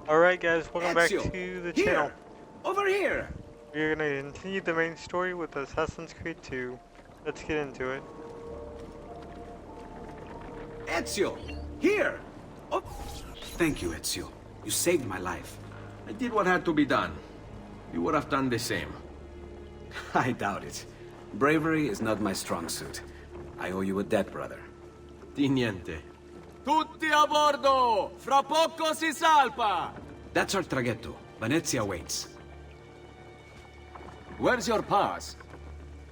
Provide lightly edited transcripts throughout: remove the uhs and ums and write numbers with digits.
Alright guys, welcome back Ezio! to the Here! channel. Over here! We're gonna continue the main story with Assassin's Creed 2. Let's get into it. Ezio! Here! Oh, thank you, Ezio. You saved my life. I did what had to be done. You would have done the same. I doubt it. Bravery is not my strong suit. I owe you a debt, brother. Di niente. Tutti a bordo! Fra poco si salpa! That's our traghetto. Venezia waits. Where's your pass?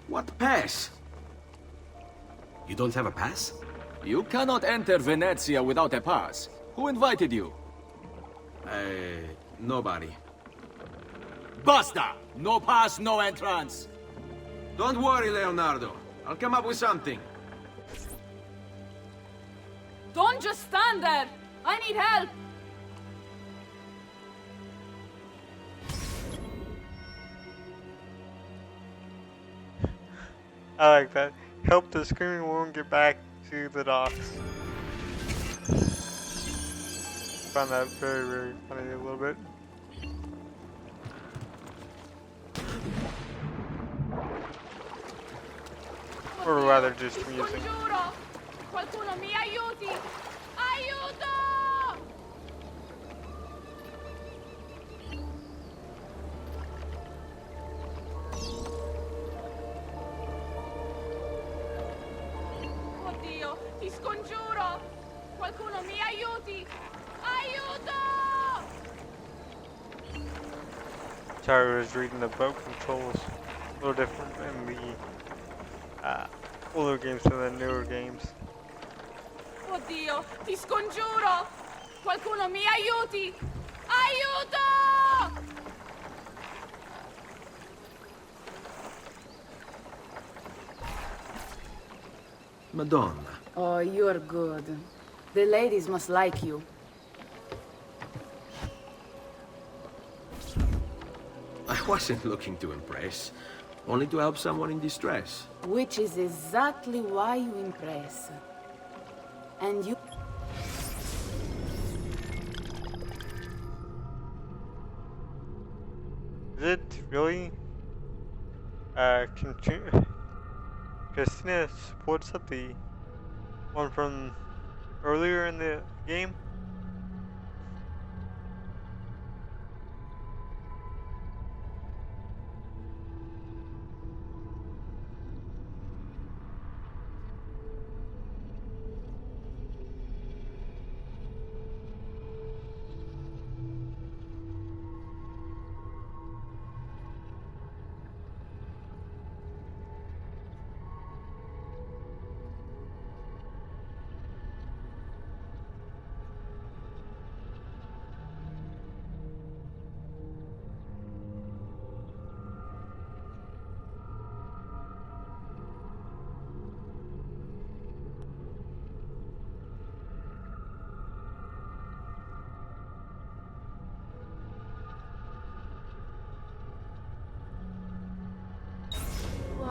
What pass? You don't have a pass? You cannot enter Venezia without a pass. Who invited you? Nobody. Basta! No pass, no entrance! Don't worry, Leonardo. I'll come up with something. Don't just stand there! I need help! I like that. Help the screaming woman get back to the docks. Found that very, very funny a little bit. Or rather just amusing. Congiuro! Qualcuno mi aiuti! Aiuto! Oddio, ti scongiuro! Qualcuno mi aiuti! Aiuto! Sorry, I was reading the boat controls. A little different in the older games than the newer games. Oddio, ti scongiuro! Qualcuno mi aiuti! Aiuto! Madonna. Oh, you're good. The ladies must like you. I wasn't looking to impress. Only to help someone in distress. Which is exactly why you impress. And you... Is it really? Christina supports the one from earlier in the game?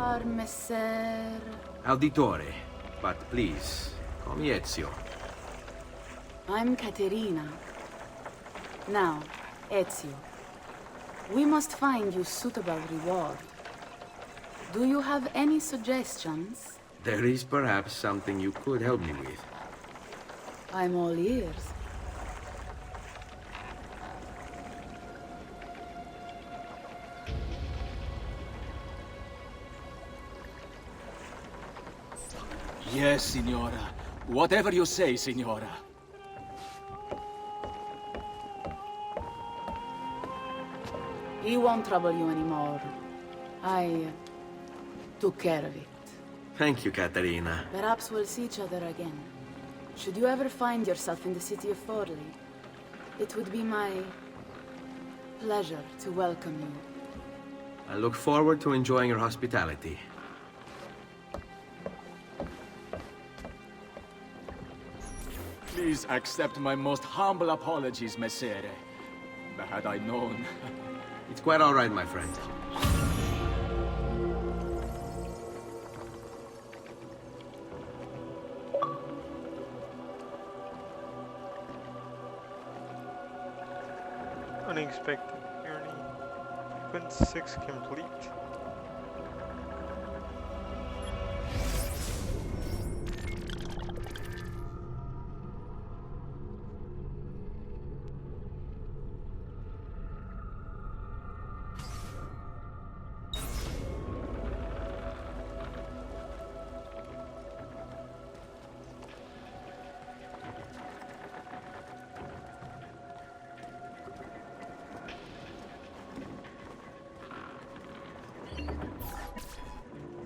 are, messer. Auditore. But please, call me Ezio. I'm Caterina. Now, Ezio. We must find you suitable reward. Do you have any suggestions? There is perhaps something you could help me with. I'm all ears. Yes, Signora. Whatever you say, Signora. He won't trouble you anymore. I took care of it. Thank you, Caterina. Perhaps we'll see each other again. Should you ever find yourself in the city of Forli, it would be my pleasure to welcome you. I look forward to enjoying your hospitality. Please accept my most humble apologies, Messere. Had I known... It's quite all right, my friend. Unexpected journey. Sequence 6 complete.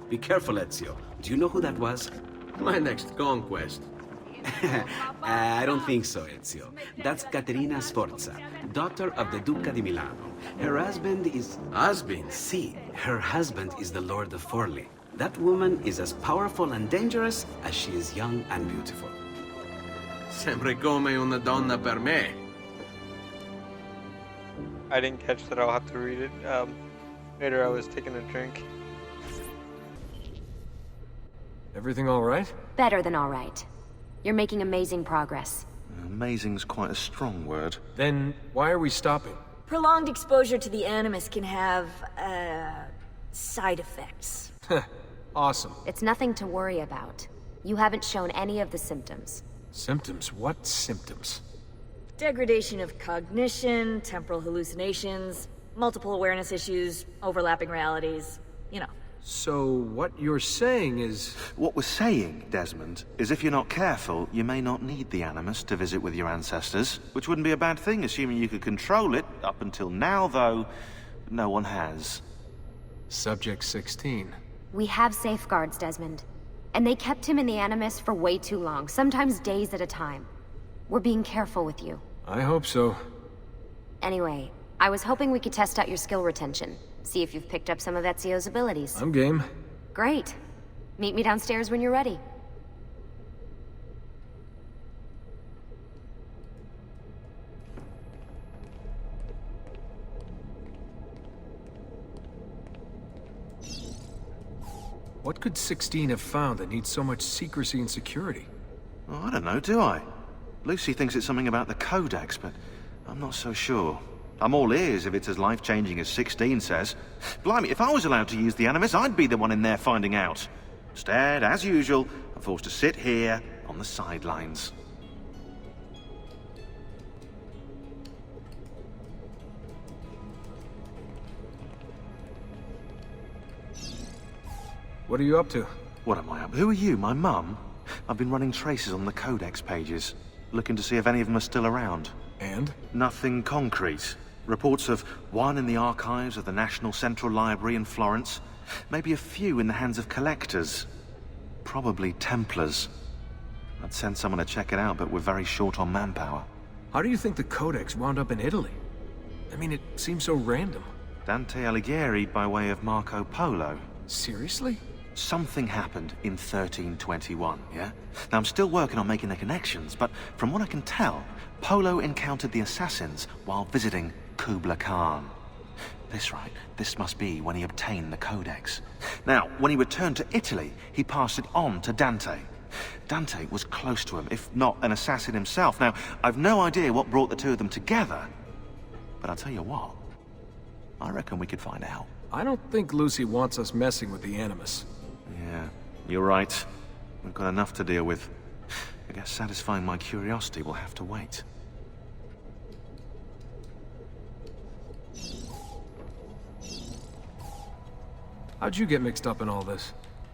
Be careful, Ezio. Do you know who that was? My next conquest. I don't think so, Ezio. That's Caterina Sforza, daughter of the Duca di Milano. Her husband is... Husband? See, her husband is the Lord of Forli. That woman is as powerful and dangerous as she is young and beautiful. Sempre come una donna per me. I didn't catch that, I'll have to read it. Later I was taking a drink. Everything all right? Better than all right. You're making amazing progress. Amazing's quite a strong word. Then why are we stopping? Prolonged exposure to the Animus can have, side effects. Awesome. It's nothing to worry about. You haven't shown any of the symptoms. Symptoms? What symptoms? Degradation of cognition, temporal hallucinations, multiple awareness issues, overlapping realities, you know. So what you're saying is... What we're saying, Desmond, is if you're not careful, you may not need the Animus to visit with your ancestors, which wouldn't be a bad thing, assuming you could control it. Up until now, though, no one has. Subject 16. We have safeguards, Desmond. And they kept him in the Animus for way too long, sometimes days at a time. We're being careful with you. I hope so. Anyway, I was hoping we could test out your skill retention. See if you've picked up some of Ezio's abilities. I'm game. Great. Meet me downstairs when you're ready. What could 16 have found that needs so much secrecy and security? Oh, I don't know, do I? Lucy thinks it's something about the Codex, but I'm not so sure. I'm all ears if it's as life-changing as 16 says. Blimey, if I was allowed to use the Animus, I'd be the one in there finding out. Instead, as usual, I'm forced to sit here on the sidelines. What are you up to? What am I up? Who are you, my mum? I've been running traces on the Codex pages, looking to see if any of them are still around. And? Nothing concrete. Reports of one in the archives of the National Central Library in Florence. Maybe a few in the hands of collectors. Probably Templars. I'd send someone to check it out, but we're very short on manpower. How do you think the Codex wound up in Italy? I mean, it seems so random. Dante Alighieri by way of Marco Polo. Seriously? Something happened in 1321, yeah? Now, I'm still working on making the connections, but from what I can tell, Polo encountered the assassins while visiting Kubla Khan. This must be when he obtained the Codex. Now, when he returned to Italy, he passed it on to Dante. Dante was close to him, if not an assassin himself. Now, I've no idea what brought the two of them together, but I'll tell you what, I reckon we could find out. I don't think Lucy wants us messing with the Animus. Yeah, you're right. We've got enough to deal with. I guess satisfying my curiosity will have to wait. How'd you get mixed up in all this?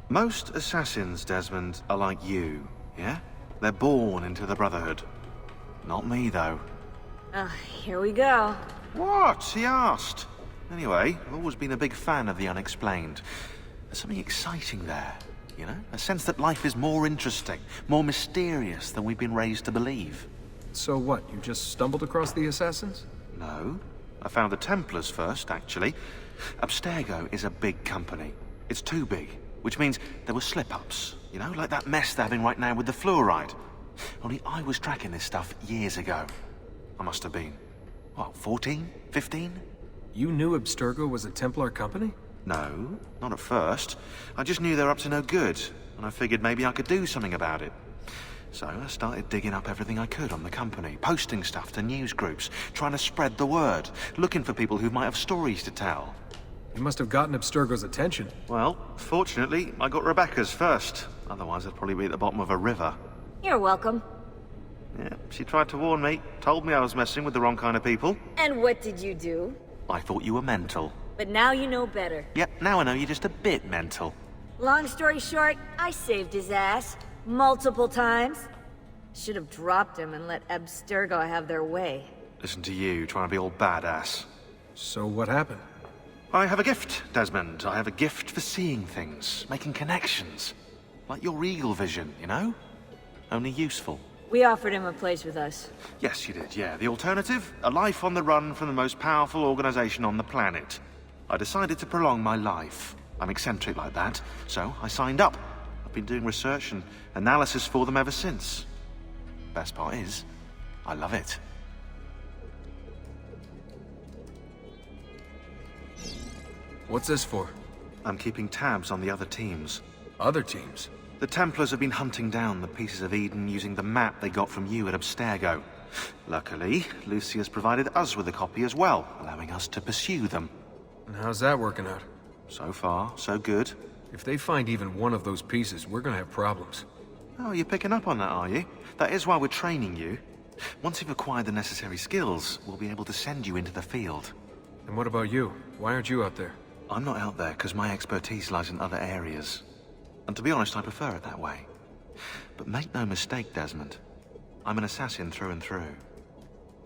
Most assassins, Desmond, are like you, yeah? They're born into the Brotherhood. Not me, though. Here we go. What? He asked. Anyway, I've always been a big fan of the unexplained. There's something exciting there, you know? A sense that life is more interesting, more mysterious than we've been raised to believe. So what, you just stumbled across the assassins? No. I found the Templars first, actually. Abstergo is a big company. It's too big, which means there were slip-ups, you know, like that mess they're having right now with the fluoride. Only I was tracking this stuff years ago. I must have been, what, 14? 15? You knew Abstergo was a Templar company? No, not at first. I just knew they were up to no good, and I figured maybe I could do something about it. So I started digging up everything I could on the company, posting stuff to news groups, trying to spread the word, looking for people who might have stories to tell. You must have gotten Abstergo's attention. Well, fortunately, I got Rebecca's first. Otherwise, I'd probably be at the bottom of a river. You're welcome. Yeah, she tried to warn me, told me I was messing with the wrong kind of people. And what did you do? I thought you were mental. But now you know better. Yep, now I know you're just a bit mental. Long story short, I saved his ass. Multiple times. Should have dropped him and let Abstergo have their way. Listen to you, trying to be all badass. So what happened? I have a gift, Desmond. I have a gift for seeing things, making connections. Like your eagle vision, you know? Only useful. We offered him a place with us. Yes, you did, yeah. The alternative? A life on the run from the most powerful organization on the planet. I decided to prolong my life. I'm eccentric like that, so I signed up. I've been doing research and analysis for them ever since. Best part is, I love it. What's this for? I'm keeping tabs on the other teams. Other teams? The Templars have been hunting down the pieces of Eden using the map they got from you at Abstergo. Luckily, Lucius provided us with a copy as well, allowing us to pursue them. And how's that working out? So far, so good. If they find even one of those pieces, we're gonna have problems. Oh, you're picking up on that, are you? That is why we're training you. Once you've acquired the necessary skills, we'll be able to send you into the field. And what about you? Why aren't you out there? I'm not out there because my expertise lies in other areas. And to be honest, I prefer it that way. But make no mistake, Desmond. I'm an assassin through and through.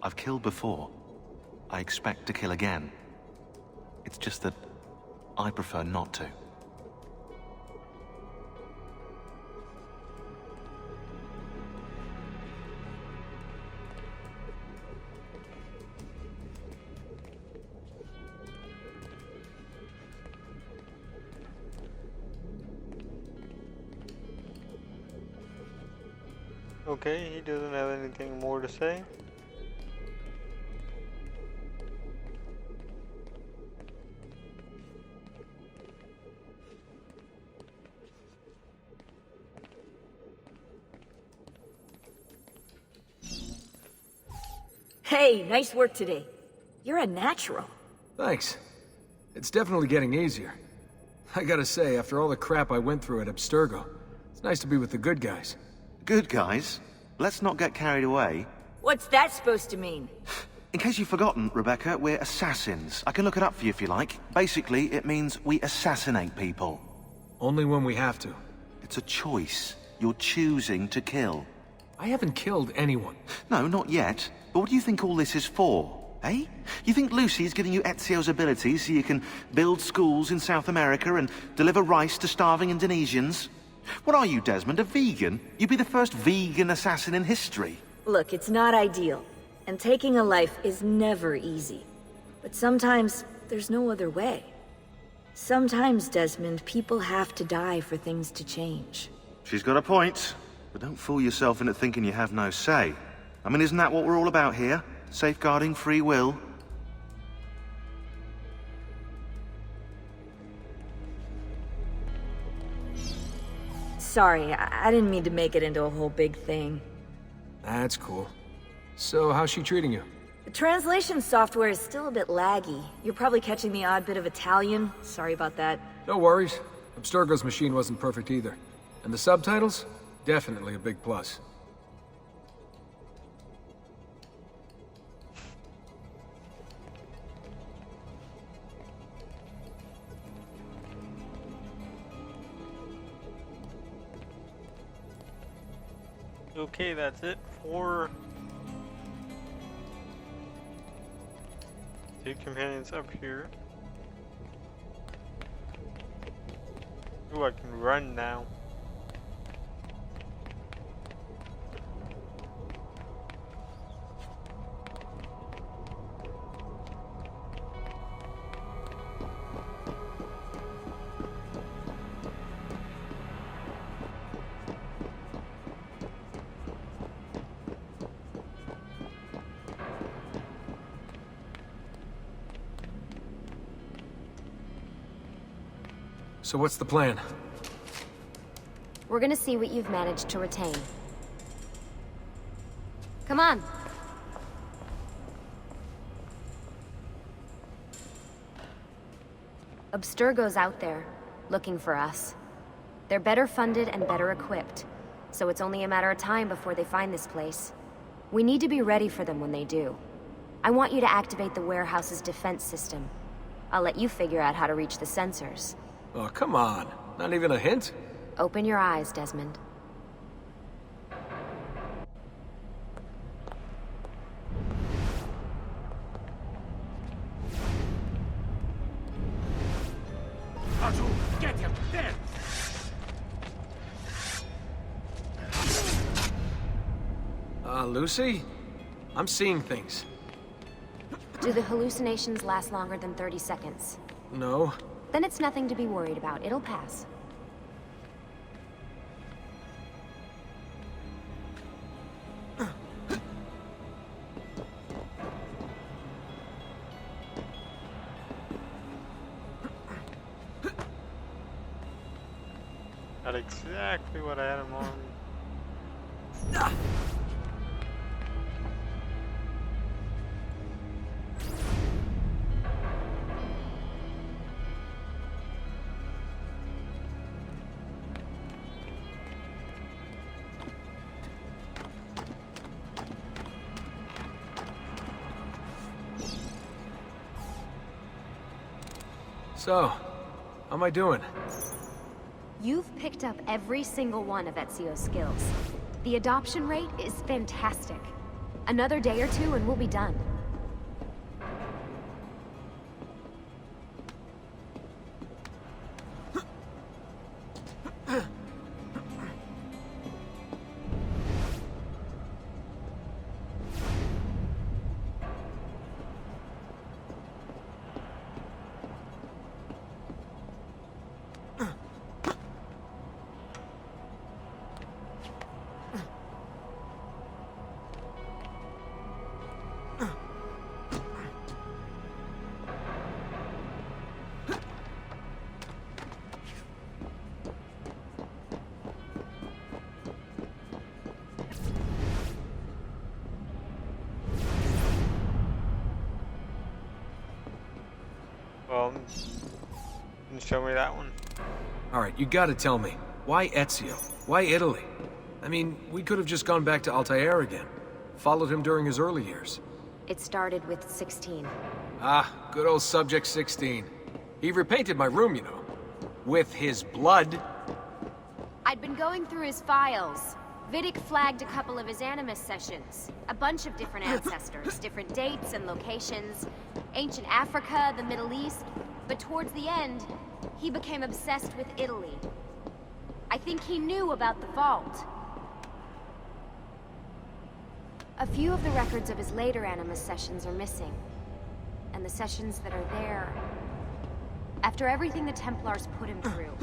I've killed before. I expect to kill again. It's just that I prefer not to. Okay, he doesn't have anything more to say. Hey, nice work today. You're a natural. Thanks. It's definitely getting easier. I gotta say, after all the crap I went through at Abstergo, it's nice to be with the good guys. Good guys, let's not get carried away. What's that supposed to mean? In case you've forgotten, Rebecca, we're assassins. I can look it up for you if you like. Basically, it means we assassinate people. Only when we have to. It's a choice. You're choosing to kill. I haven't killed anyone. No, not yet. But what do you think all this is for? Eh? You think Lucy's giving you Ezio's abilities so you can build schools in South America and deliver rice to starving Indonesians? What are you, Desmond, a vegan? You'd be the first vegan assassin in history. Look, it's not ideal. And taking a life is never easy. But sometimes, there's no other way. Sometimes, Desmond, people have to die for things to change. She's got a point. But don't fool yourself into thinking you have no say. I mean, isn't that what we're all about here? Safeguarding free will? Sorry, I didn't mean to make it into a whole big thing. That's cool. So, how's she treating you? The translation software is still a bit laggy. You're probably catching the odd bit of Italian. Sorry about that. No worries. Abstergo's machine wasn't perfect either. And the subtitles? Definitely a big plus. Okay, that's it for the companions up here. Ooh, I can run now. So what's the plan? We're gonna see what you've managed to retain. Come on. Abstergo's out there, looking for us. They're better funded and better equipped, so it's only a matter of time before they find this place. We need to be ready for them when they do. I want you to activate the warehouse's defense system. I'll let you figure out how to reach the sensors. Oh, come on. Not even a hint? Open your eyes, Desmond. Get him! There! Lucy? I'm seeing things. Do the hallucinations last longer than 30 seconds? No. Then it's nothing to be worried about. It'll pass. Not exactly what I had in mind. So, how am I doing? You've picked up every single one of Ezio's skills. The adoption rate is fantastic. Another day or two and we'll be done. Well, can you show me that one? Alright, you gotta tell me. Why Ezio? Why Italy? I mean, we could have just gone back to Altair again. Followed him during his early years. It started with 16. Ah, good old Subject 16. He repainted my room, you know. With his blood. I'd been going through his files. Vidic flagged a couple of his Animus sessions. A bunch of different ancestors, different dates and locations. Ancient Africa, the Middle East. But towards the end, he became obsessed with Italy. I think he knew about the vault. A few of the records of his later Animus sessions are missing. And the sessions that are there... After everything the Templars put him through,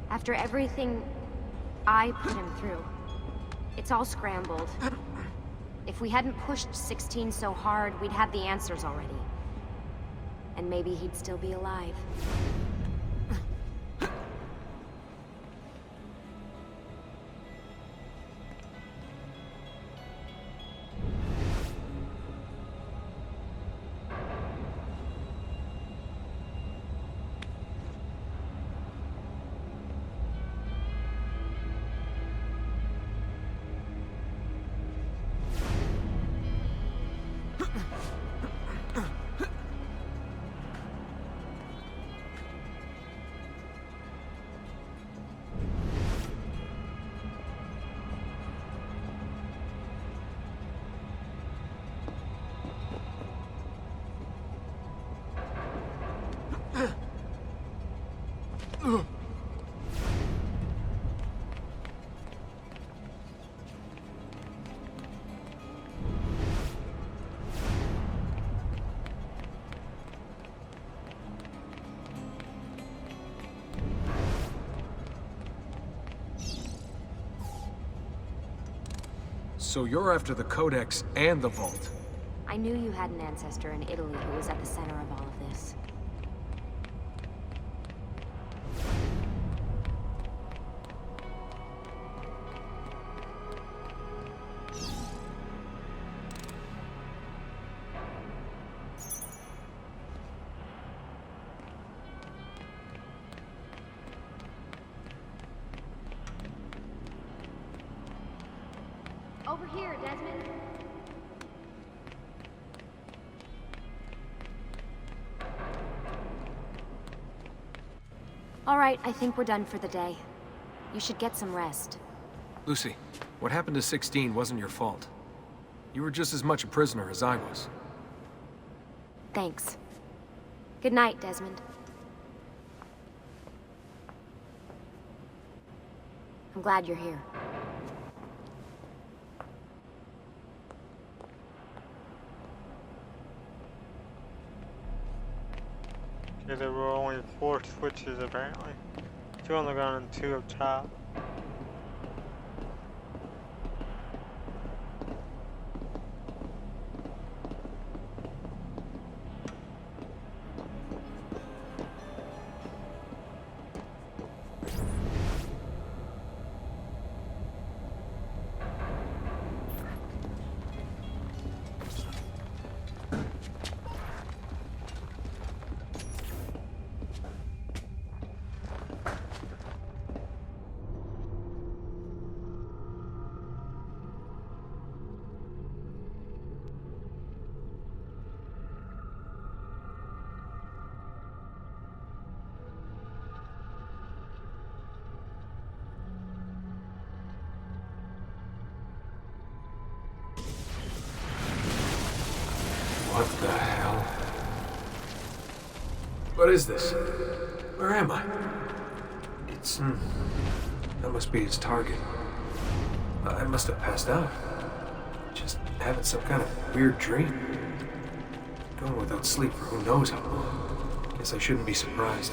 after everything I put him through, it's all scrambled. If we hadn't pushed 16 so hard, we'd have the answers already. And maybe he'd still be alive. So you're after the Codex and the Vault. I knew you had an ancestor in Italy who was at the center of all of this. Over here, Desmond. All right, I think we're done for the day. You should get some rest. Lucy, what happened to 16 wasn't your fault. You were just as much a prisoner as I was. Thanks. Good night, Desmond. I'm glad you're here. Okay, there were only 4 switches apparently. 2 on the ground and 2 up top. What the hell? What is this? Where am I? It's... That must be his target. I must have passed out. Just having some kind of weird dream. Going without sleep for who knows how long. Guess I shouldn't be surprised.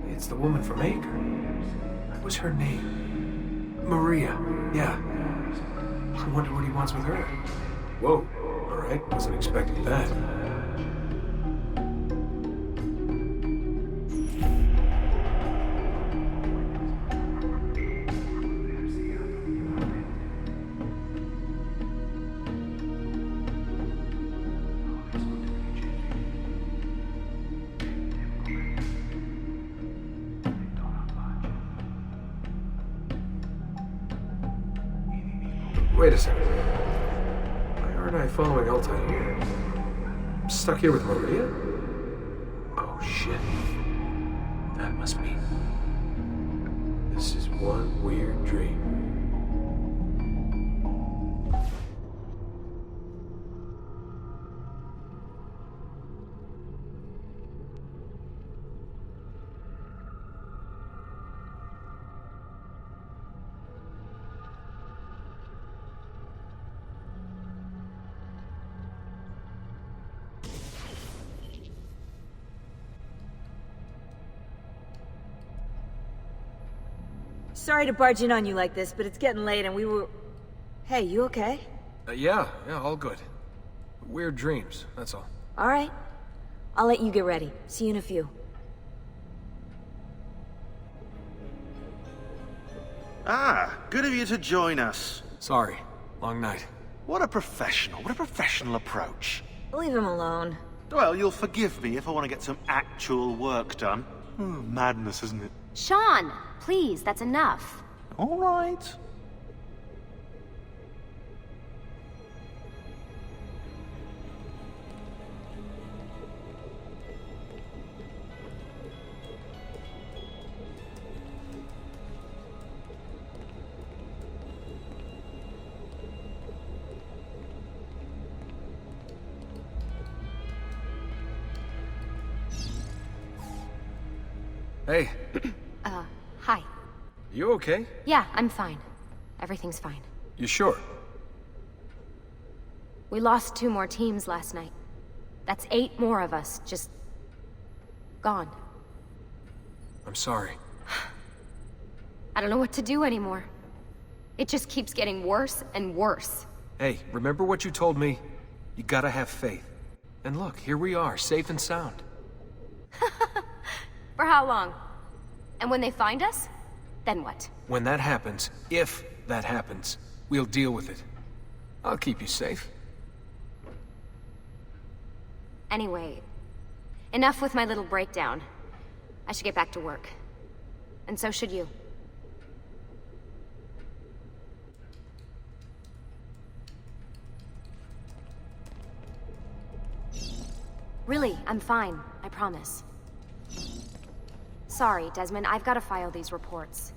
It's the woman from Acre. What was her name? Maria. Yeah. I wonder what he wants with her. Whoa. All right. Wasn't expecting that. Wait a second. Why aren't I following Altair? I'm stuck here with Maria? Oh, shit. That must mean... This is one weird dream. sorry to barge in on you like this, but it's getting late and we were... Hey, you okay? Yeah, all good. Weird dreams, that's all. Alright. I'll let you get ready. See you in a few. Ah, good of you to join us. Sorry, long night. What a professional approach. Leave him alone. Well, you'll forgive me if I want to get some actual work done. Madness, isn't it? Sean, please, that's enough. All right. Hey, Hi. you okay? Yeah, I'm fine. Everything's fine. You sure? We lost 2 more teams last night. That's 8 more of us, just... gone. I'm sorry. I don't know what to do anymore. It just keeps getting worse and worse. Hey, remember what you told me? You gotta have faith. And look, here we are, safe and sound. For how long? And when they find us, then what? When that happens, if that happens, we'll deal with it. I'll keep you safe. Anyway, enough with my little breakdown. I should get back to work. And so should you. Really, I'm fine. I promise. Sorry, Desmond, I've got to file these reports.